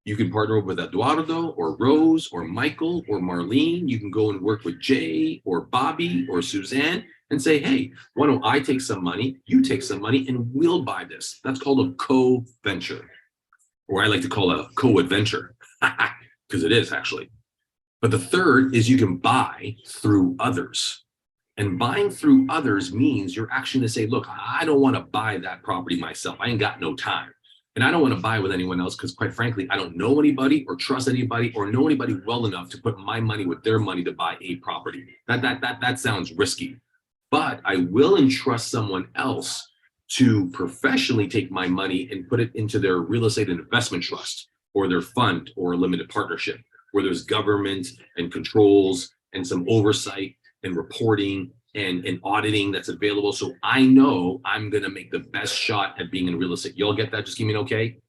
You can partner with Eduardo or Rose or Michael or Marlene. You can go and work with Jay or Bobby or Suzanne and say, hey, why don't I take some money, you take some money, and we'll buy this. That's called a co-venture, or I like to call it a co-adventure, because it is actually. But the third is you can buy through others. And buying through others means you're actually going to say, look, I don't want to buy that property myself. I ain't got no time. And I don't want to buy with anyone else because, quite frankly, I don't know anybody or trust anybody or know anybody well enough to put my money with their money to buy a property. That sounds risky. But I will entrust someone else to professionally take my money and put it into their real estate investment trust or their fund or a limited partnership where there's government and controls and some oversight and reporting and auditing that's available. So I know I'm going to make the best shot at being in real estate. Y'all get that? Just give me an okay.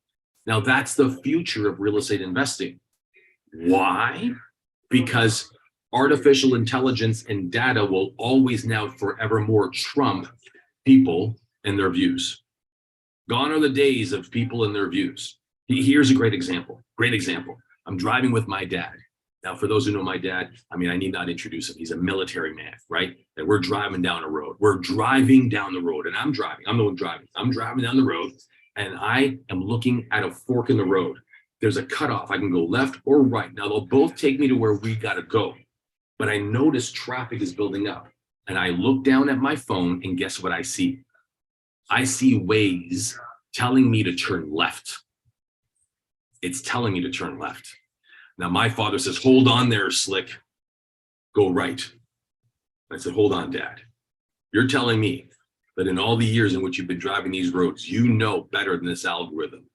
Now that's the future of real estate investing. Why? Because artificial intelligence and data will always now forevermore trump people and their views. Gone are the days of people and their views. Here's a great example. I'm driving with my dad. Now, for those who know my dad, I mean, I need not introduce him. He's a military man, right? And we're driving down a road. We're driving down the road, and I'm driving. I'm the one driving. I'm driving down the road, and I am looking at a fork in the road. There's a cutoff. I can go left or right. Now, they'll both take me to where we got to go. But I notice traffic is building up, and I look down at my phone, and guess what I see? I see Waze telling me to turn left. It's telling me to turn left. Now, my father says, hold on there, Slick. Go right. I said, hold on, Dad. You're telling me that in all the years in which you've been driving these roads, you know better than this algorithm.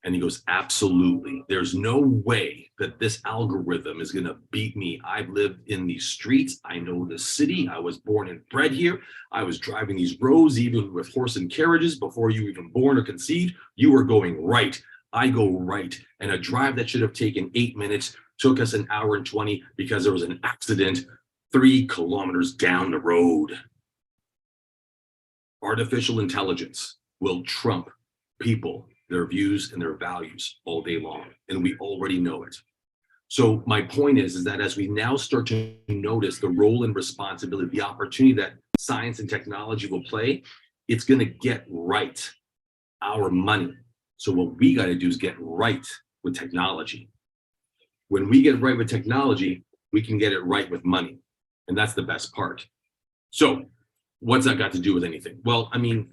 And he goes, absolutely. There's no way that this algorithm is going to beat me. I've lived in these streets. I know the city. I was born and bred here. I was driving these roads, even with horse and carriages before you were even born or conceived. You were going right. I go right. And a drive that should have taken 8 minutes took us an hour and 20 because there was an accident 3 kilometers down the road. Artificial intelligence will trump people, their views and their values all day long. And we already know it. So my point is that as we now start to notice the role and responsibility, the opportunity that science and technology will play, it's going to get right our money. So what we got to do is get right with technology. When we get right with technology, we can get it right with money. And that's the best part. So what's that got to do with anything? Well, I mean,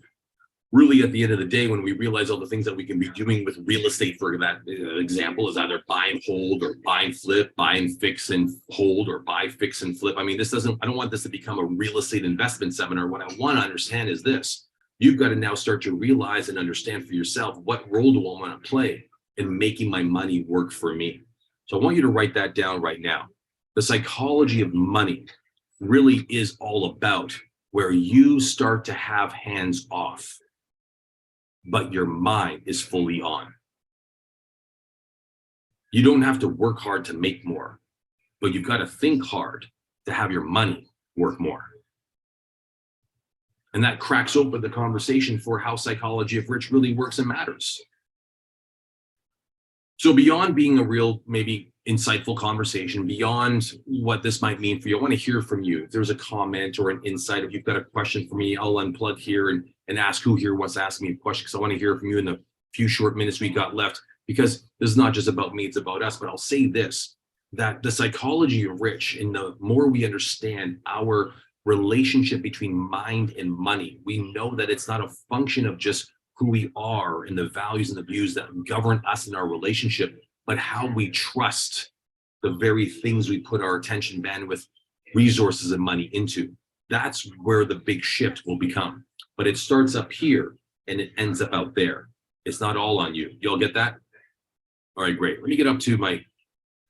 really at the end of the day, when we realize all the things that we can be doing with real estate, for that example, is either buy and hold or buy and flip, buy and fix and hold, or buy, fix and flip. I mean, I don't want this to become a real estate investment seminar. What I want to understand is this. You've got to now start to realize and understand for yourself, what role do I want to play in making my money work for me? So I want you to write that down right now. The psychology of money really is all about where you start to have hands off, but your mind is fully on. You don't have to work hard to make more. but you've got to think hard to have your money work more. And that cracks open the conversation for how psychology of rich really works and matters. So beyond being a real, maybe insightful conversation, beyond what this might mean for you, I want to hear from you. If there's a comment or an insight, if you've got a question for me, I'll unplug here and ask who here wants to ask me a question, because I want to hear from you in the few short minutes we got left, because this is not just about me, it's about us. But I'll say this, that the psychology of rich, and the more we understand our relationship between mind and money, we know that it's not a function of just who we are and the values and the views that govern us in our relationship, but how we trust the very things we put our attention, bandwidth, resources, and money into. That's where the big shift will become. But it starts up here and it ends up out there. It's not all on you. Y'all get that? All right, great. Let me get up to my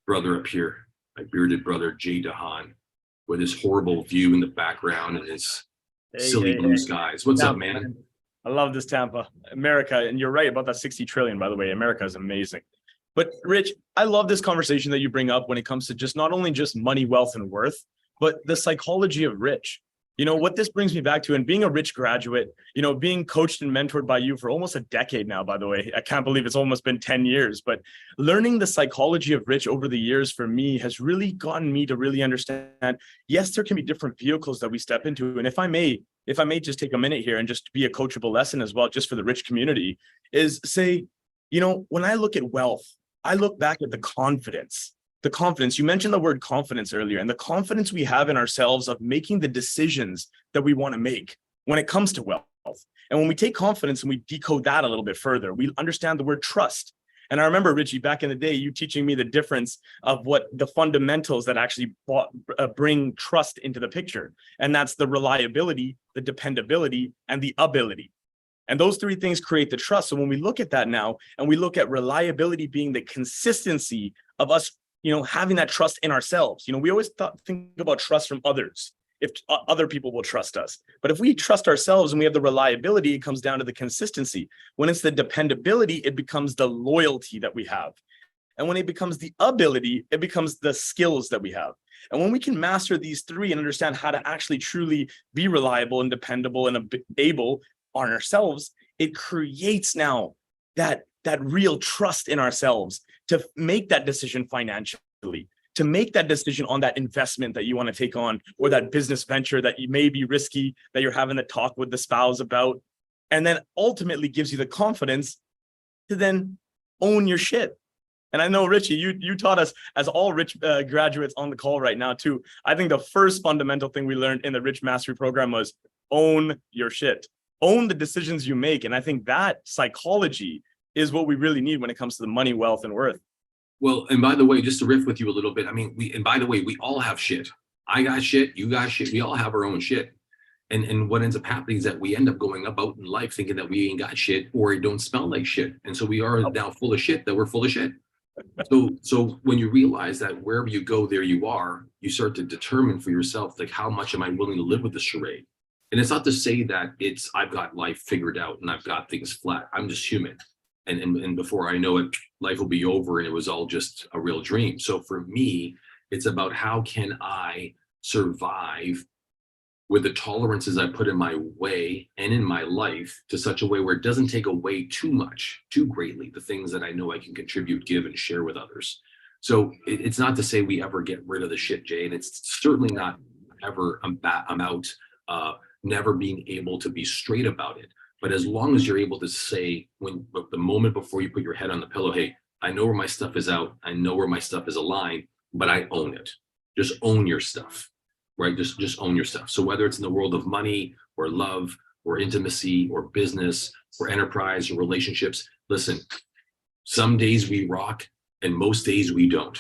brother up here, my bearded brother, Jay Dahan, with his horrible view in the background and his silly blue skies. What's up, man? I love this Tampa, America. And you're right about that 60 trillion, by the way. America is amazing. But Rich, I love this conversation that you bring up when it comes to just not only just money, wealth, and worth, but the psychology of rich. You know, what this brings me back to, and being a rich graduate, you know, being coached and mentored by you for almost a decade now, by the way. I can't believe it's almost been 10 years, but learning the psychology of rich over the years for me has really gotten me to really understand, yes, there can be different vehicles that we step into. And if I may just take a minute here and just be a coachable lesson as well, just for the rich community, is say, you know, when I look at wealth, I look back at the confidence. You mentioned the word confidence earlier, and the confidence we have in ourselves of making the decisions that we want to make when it comes to wealth. And when we take confidence and we decode that a little bit further, we understand the word trust. And I remember, Richie, back in the day, you teaching me the difference of what the fundamentals that actually bring trust into the picture. And that's the reliability, the dependability, and the ability. And those three things create the trust. So when we look at that now, and we look at reliability being the consistency of us, you know, having that trust in ourselves. You know, we always think about trust from others, if other people will trust us. But if we trust ourselves and we have the reliability, it comes down to the consistency. When it's the dependability, it becomes the loyalty that we have. And when it becomes the ability, it becomes the skills that we have. And when we can master these three and understand how to actually truly be reliable and dependable and able on ourselves, it creates now that real trust in ourselves to make that decision financially, to make that decision on that investment that you want to take on, or that business venture that you may be risky, that you're having to talk with the spouse about, and then ultimately gives you the confidence to then own your shit. And I know, Richie, you taught us, as all rich graduates on the call right now too, I think the first fundamental thing we learned in the Rich Mastery program was own your shit, own the decisions you make. And I think that psychology is what we really need when it comes to the money, wealth, and worth. Well, and by the way, just to riff with you a little bit, I mean, we all have shit. I got shit, you got shit, we all have our own shit. And what ends up happening is that we end up going about in life thinking that we ain't got shit, or it don't smell like shit. And so we are now full of shit, that we're full of shit. So when you realize that wherever you go, there you are, you start to determine for yourself, like, how much am I willing to live with this charade? And it's not to say that I've got life figured out and I've got things flat. I'm just human. And before I know it, life will be over and it was all just a real dream. So for me, it's about how can I survive with the tolerances I put in my way and in my life, to such a way where it doesn't take away too much, too greatly, the things that I know I can contribute, give, and share with others. So it's not to say we ever get rid of the shit, Jay, and it's certainly not ever about never being able to be straight about it. But as long as you're able to say, when the moment before you put your head on the pillow, hey, I know where my stuff is out, I know where my stuff is aligned, but I own it. Just own your stuff, right? Just own your stuff. So whether it's in the world of money or love or intimacy or business or enterprise or relationships, listen, some days we rock and most days we don't.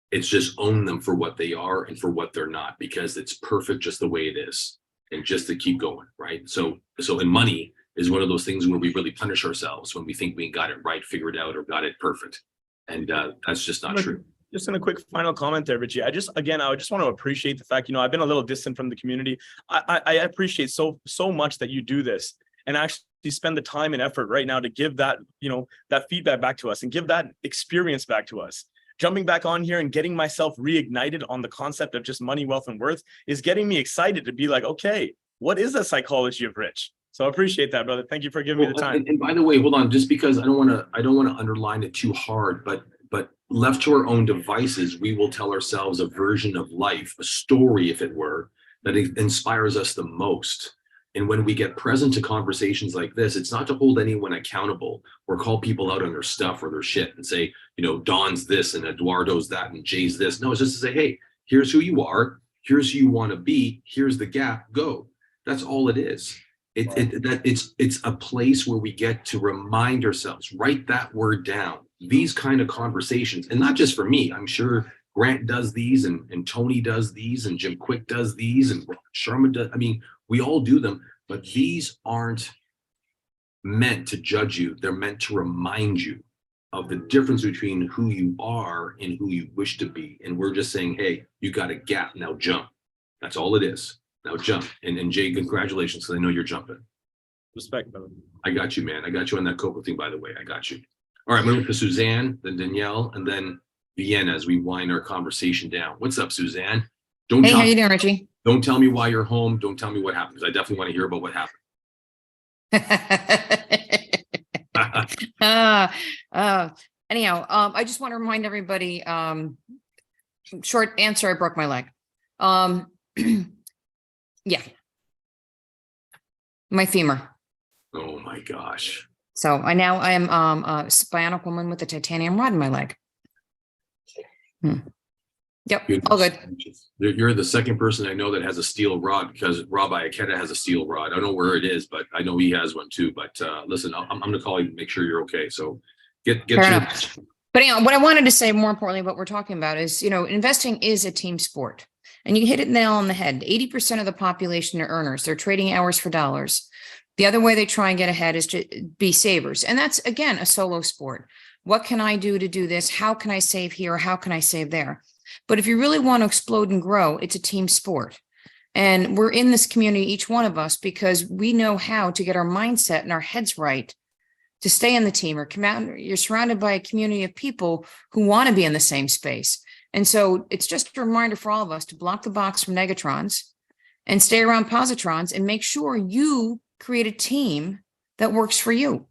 It's just own them for what they are and for what they're not, because it's perfect just the way it is, and just to keep going, right? So in money is one of those things where we really punish ourselves when we think we got it right, figured out, or got it perfect. And that's just not true. Just in a quick final comment there, Richie, I just want to appreciate the fact, I've been a little distant from the community. I appreciate so much that you do this and actually spend the time and effort right now to give that, that feedback back to us and give that experience back to us. jumping back on here and getting myself reignited on the concept of just money, wealth, and worth is getting me excited to be like, okay, what is the psychology of rich? So I appreciate that, brother. Thank you for giving me the time. And by the way, hold on, just because I don't want to underline it too hard, but left to our own devices, we will tell ourselves a version of life, a story, if it were, that inspires us the most. And when we get present to conversations like this, it's not to hold anyone accountable or call people out on their stuff or their shit and say, Don's this and Eduardo's that and Jay's this. No, it's just to say, hey, here's who you are. Here's who you want to be. Here's the gap. Go. That's all it is. It's a place where we get to remind ourselves, write that word down. These kind of conversations, and not just for me, I'm sure Grant does these and Tony does these and Jim Quick does these and Sharma does. I mean, we all do them, but these aren't meant to judge you. They're meant to remind you of the difference between who you are and who you wish to be. And we're just saying, hey, you got a gap, now jump. That's all it is. Now jump. And Jay, congratulations, because I know you're jumping. Respect, brother. I got you, man. I got you on that Coco thing, by the way. I got you. All right, I'm going to Suzanne, then Danielle, and then Vienna as we wind our conversation down. What's up, Suzanne? Hey, how you doing, Richie? Don't tell me why you're home. Don't tell me what happened, because I definitely want to hear about what happened. Anyhow, I just want to remind everybody, short answer, I broke my leg. Yeah. My femur. Oh my gosh. So I am a bionic woman with a titanium rod in my leg. Yep, Goodness. all good. You're the second person I know that has a steel rod, because Rob Iacchetta has a steel rod. I don't know where it is, but I know he has one too. But listen, I'm going to call you and make sure you're okay. So get Fair enough. But anyhow, what I wanted to say, more importantly, what we're talking about is, investing is a team sport. And you hit it nail on the head. 80% of the population are earners. They're trading hours for dollars. The other way they try and get ahead is to be savers. And that's, again, a solo sport. What can I do to do this? How can I save here? How can I save there? But if you really want to explode and grow, it's a team sport. And we're in this community, each one of us, because we know how to get our mindset and our heads right to stay in the team or come out. You're surrounded by a community of people who want to be in the same space. And so it's just a reminder for all of us to block the box from negatrons and stay around positrons and make sure you create a team that works for you.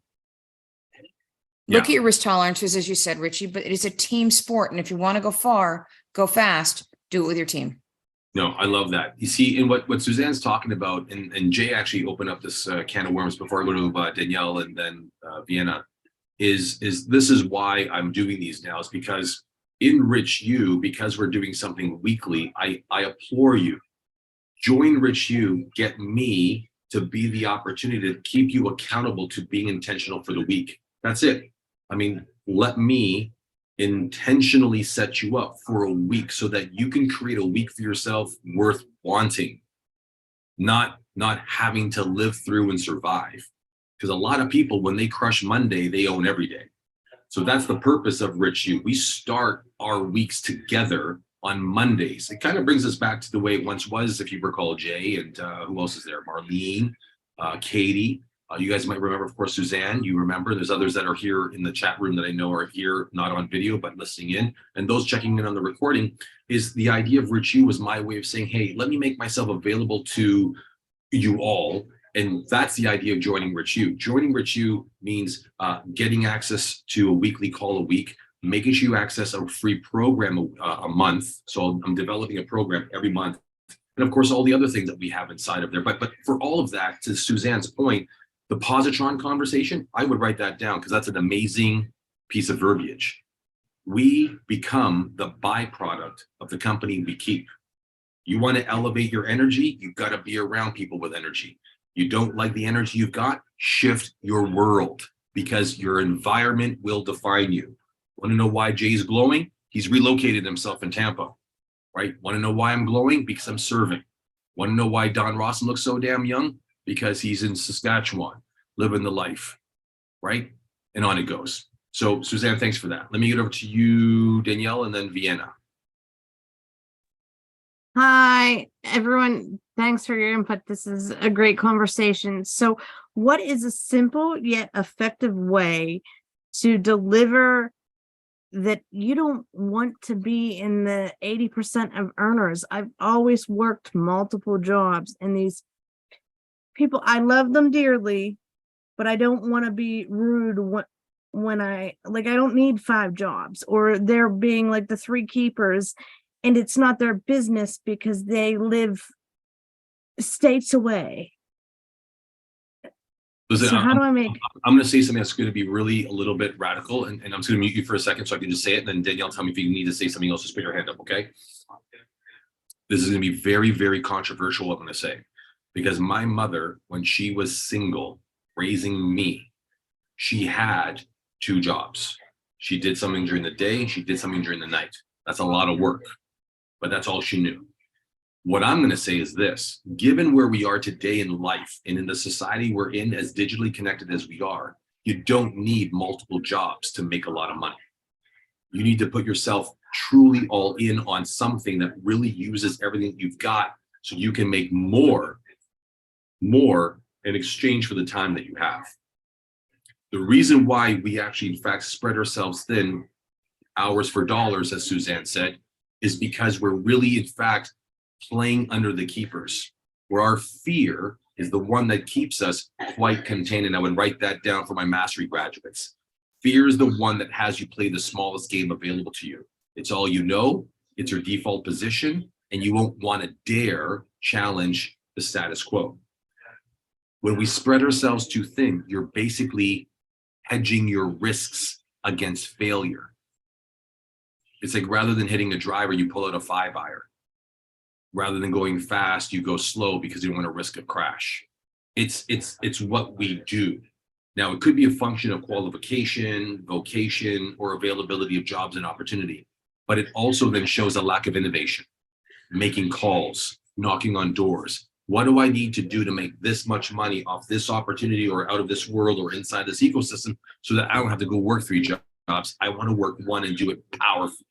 Look at your risk tolerances, as you said, Richie, but it is a team sport. And if you want to go far, go fast, do it with your team. No, I love that. You see, and what Suzanne's talking about, and Jay actually opened up this can of worms before I go to Danielle and then Vienna, is this is why I'm doing these now, is because enrich you, because we're doing something weekly. I implore you, join Rich You, get me to be the opportunity to keep you accountable to being intentional for the week. That's it. I mean, let me intentionally set you up for a week so that you can create a week for yourself worth wanting, not having to live through and survive. Because a lot of people, when they crush Monday, they own every day. So that's the purpose of Rich You. We start our weeks together on Mondays. It kind of brings us back to the way it once was, if you recall, Jay, and who else is there? Marlene, Katie. You guys might remember, of course, Suzanne. You remember. There's others that are here in the chat room that I know are here, not on video, but listening in. And those checking in on the recording, is the idea of Rich You was my way of saying, hey, let me make myself available to you all. And that's the idea of joining Rich You. Joining Rich You means getting access to a weekly call a week, making sure you access a free program a month. So I'm developing a program every month. And of course, all the other things that we have inside of there. But for all of that, to Suzanne's point, the positron conversation, I would write that down because that's an amazing piece of verbiage. We become the byproduct of the company we keep. You want to elevate your energy, you've got to be around people with energy. You don't like the energy you've got, shift your world, because your environment will define you. Want to know why Jay's glowing? He's relocated himself in Tampa, right? Want to know why I'm glowing? Because I'm serving. Want to know why Don Rawson looks so damn young? Because he's in Saskatchewan, living the life, right? And on it goes. So Suzanne, thanks for that. Let me get over to you, Danielle, and then Vienna. Hi, everyone. Thanks for your input. This is a great conversation. So what is a simple yet effective way to deliver that you don't want to be in the 80% of earners. I've always worked multiple jobs, and these people, I love them dearly, but I don't want to be rude when I don't need 5 jobs, or they're being like the 3 keepers, and it's not their business because they live states away. Listen, So how do I make? I'm going to say something that's going to be really a little bit radical, and I'm just going to mute you for a second so I can just say it, and then Danielle, tell me if you need to say something else, just put your hand up, okay? This is going to be very, very controversial, what I'm going to say, because my mother, when she was single, raising me, she had 2 jobs. She did something during the day, she did something during the night. That's a lot of work, but that's all she knew. What I'm going to say is this: given where we are today in life and in the society we're in, as digitally connected as we are, you don't need multiple jobs to make a lot of money. You need to put yourself truly all in on something that really uses everything you've got so you can make more in exchange for the time that you have. The reason why we actually, in fact, spread ourselves thin, hours for dollars, as Suzanne said, is because we're really, in fact, playing under the keepers, where our fear is the one that keeps us quite contained. And I would write that down for my mastery graduates. Fear is the one that has you play the smallest game available to you. It's all you know, it's your default position, and you won't want to dare challenge the status quo. When we spread ourselves too thin, you're basically hedging your risks against failure. It's like, rather than hitting a driver, you pull out a 5-iron. Rather than going fast, you go slow because you don't want to risk a crash. It's what we do. Now, it could be a function of qualification, vocation, or availability of jobs and opportunity, but it also then shows a lack of innovation, making calls, knocking on doors. What do I need to do to make this much money off this opportunity, or out of this world, or inside this ecosystem, so that I don't have to go work 3 jobs? I want to work one and do it powerfully.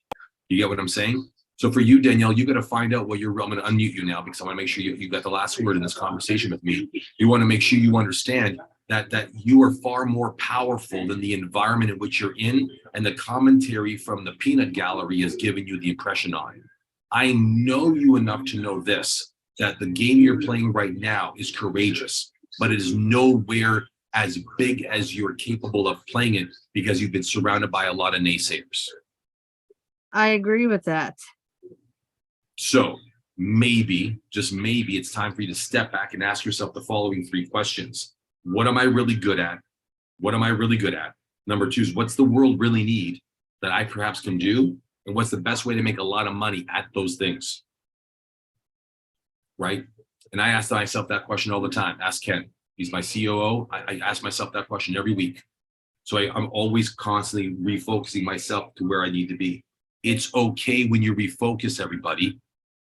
You get what I'm saying? So for you, Danielle, you got to find out what I'm going to unmute you now, because I want to make sure you got the last word in this conversation with me. You want to make sure you understand that you are far more powerful than the environment in which you're in, and the commentary from the peanut gallery has given you the impression on. I know you enough to know this, that the game you're playing right now is courageous, but it is nowhere as big as you're capable of playing it, because you've been surrounded by a lot of naysayers. I agree with that. So maybe, just maybe, it's time for you to step back and ask yourself the following 3 questions. What am I really good at? What am I really good at? Number 2 is, what's the world really need that I perhaps can do? And what's the best way to make a lot of money at those things? Right? And I ask myself that question all the time. Ask Ken. He's my COO. I ask myself that question every week. So I'm always constantly refocusing myself to where I need to be. It's okay when you refocus, everybody.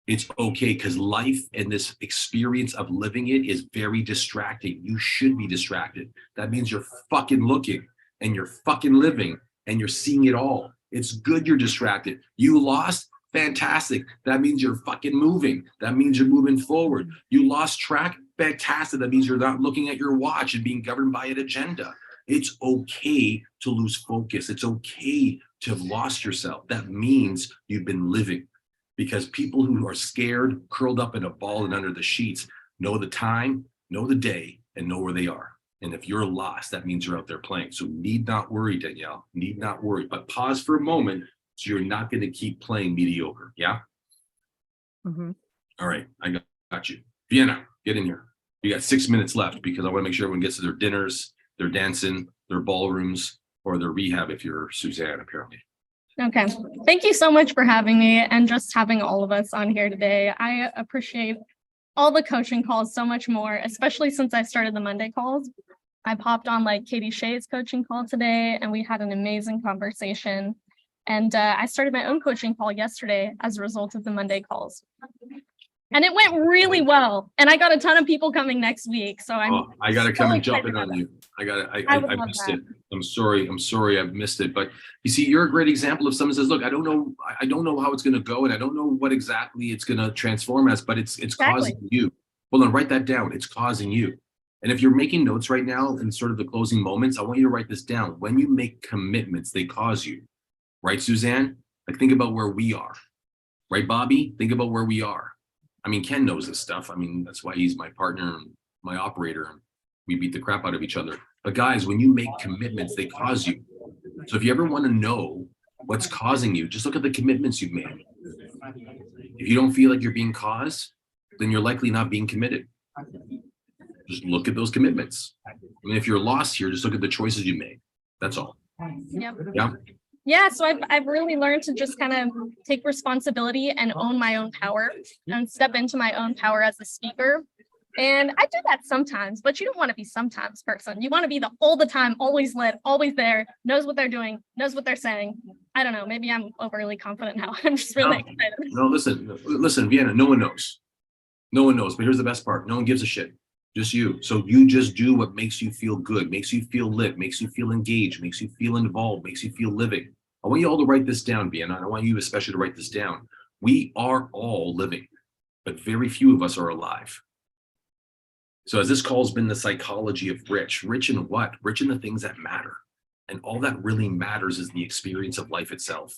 It's okay, because life and this experience of living it is very distracting. You should be distracted. That means you're fucking looking, and you're fucking living, and you're seeing it all. It's good you're distracted. You lost? Fantastic. That means you're fucking moving. That means you're moving forward. You lost track? Fantastic. That means you're not looking at your watch and being governed by an agenda. It's okay to lose focus. It's okay to have lost yourself. That means you've been living. Because people who are scared, curled up in a ball and under the sheets, know the time, know the day, and know where they are. And if you're lost, that means you're out there playing. So need not worry, Danielle, need not worry. But pause for a moment, so you're not going to keep playing mediocre. Yeah? Mm-hmm. All right, I got you. Vienna, get in here. You got 6 minutes left, because I want to make sure everyone gets to their dinners, their dancing, their ballrooms, or their rehab if you're Suzanne, apparently. Okay. Thank you so much for having me and just having all of us on here today. I appreciate all the coaching calls so much more, especially since I started the Monday calls. I popped on like Katie Shea's coaching call today, and we had an amazing conversation. And I started my own coaching call yesterday as a result of the Monday calls. And it went really well. And I got a ton of people coming next week. So I got to come and jump in on you. I missed it. I'm sorry I've missed it. But you see, you're a great example of someone says, look, I don't know how it's going to go, and I don't know what exactly it's going to transform as, but it's causing you. Hold on, write that down. It's causing you. And if you're making notes right now in sort of the closing moments, I want you to write this down. When you make commitments, they cause you. right, Suzanne? Like, think about where we are, right, Bobby? Think about where we are. I mean, Ken knows this stuff. I mean, that's why he's my partner and my operator. We beat the crap out of each other. But guys, when you make commitments, they cause you. So if you ever want to know what's causing you, just look at the commitments you've made. If you don't feel like you're being caused, then you're likely not being committed. Just look at those commitments. I mean, if you're lost here, just look at the choices you made. That's all. Yep. Yeah. Yeah, so I've really learned to just kind of take responsibility and own my own power and step into my own power as a speaker. And I do that sometimes, but you don't want to be sometimes person. You want to be the all the time, always lit, always there, knows what they're doing, knows what they're saying. I don't know, maybe I'm overly confident now. I'm just really excited. No, listen, Vienna, no one knows. No one knows, but here's the best part. No one gives a shit. Just you. So you just do what makes you feel good, makes you feel lit, makes you feel engaged, makes you feel involved, makes you feel living. I want you all to write this down, Vienna. I want you especially to write this down. We are all living, but very few of us are alive. So as this call's been the psychology of rich in what? Rich in the things that matter. And all that really matters is the experience of life itself.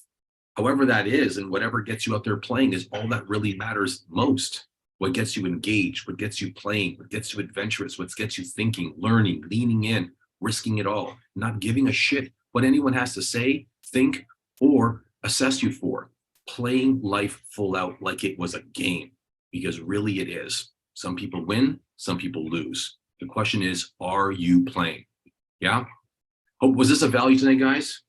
However that is, and whatever gets you out there playing is all that really matters most. What gets you engaged, what gets you playing, what gets you adventurous, what gets you thinking, learning, leaning in, risking it all, not giving a shit what anyone has to say, think, or assess you for. Playing life full out like it was a game, because really it is. Some people win, some people lose. The question is, are you playing? Yeah? Oh, was this a value tonight, guys?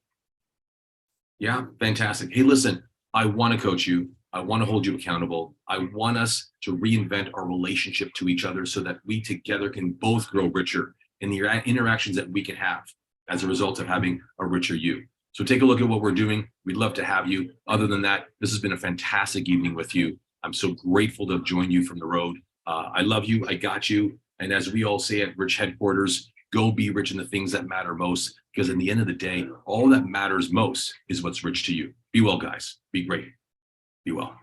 Yeah, fantastic. Hey, listen, I want to coach you. I want to hold you accountable. I want us to reinvent our relationship to each other so that we together can both grow richer in the interactions that we can have as a result of having a richer you. So take a look at what we're doing. We'd love to have you. Other than that, this has been a fantastic evening with you. I'm so grateful to have joined you from the road. I love you. I got you. And as we all say at Rich Headquarters, go be rich in the things that matter most, because in the end of the day, all that matters most is what's rich to you. Be well, guys. Be great. Be well.